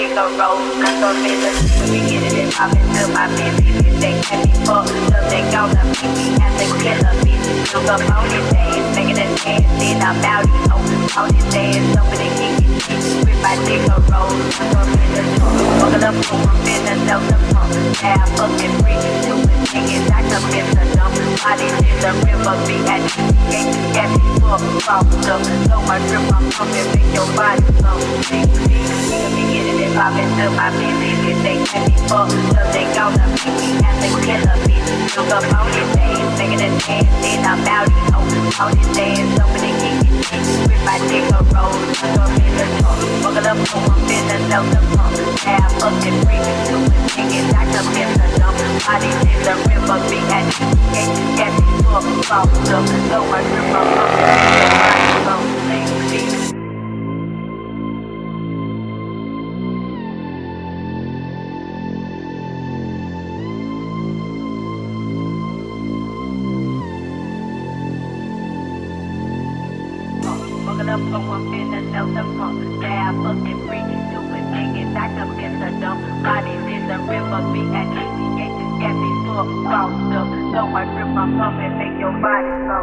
dick a roll. I'm gon' be the we get it and pop into my business. They can be fucked up, they gonna beat me as they killer bitch. Look up on his ass, making a dance, then I'm out it. On his ass, over the kick it, with my dick a roll. I'm gon' be the fucking up, I'm in the love the pump. Yeah, I fucking free, stupid niggas, I come in the dump. Bodies in the river, be at the gate, get me fucked up. So much drip, I'm coming, make your body slow. We get it and pop into my business. They can be fucked up, they gonna beat me as they killer bitch. Look up on his ass, making a dance, then I'm out it. On his ass, over the kick it, with my dick a roll. I'm gon' be the talk, fucking up, I'm in the love the pump. Yeah, I fucking free, stupid niggas, I come in the dump. Bodies in the river, be at the gate, get me fucked up. So much drip, I'm coming, make your body slow. Fucking up, I'm in the love the pump. Yeah, I fucking free, stupid niggas, I come in the dump. Bodies in the river, be at the gate, get me fucked up. So much drip, I'm coming, make your body slow.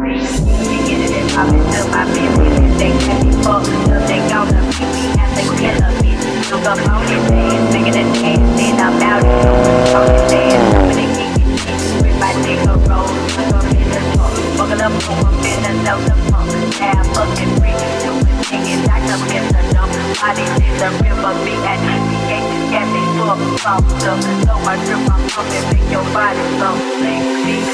We get it and pop into my business. They can be fucked up, they gonna beat me as they killer bitch. Look up on his ass, making a dance, then I'm out it. On his ass, over the kick it, with my dick a roll. I'm gon' be the talk, fucking up, I'm in the love the pump. Yeah, I fucking free, stupid niggas, I come in the dump. Bodies in the river, be at the gate, get me fucked up. So much drip, I'm coming, make your body slow. Please, please.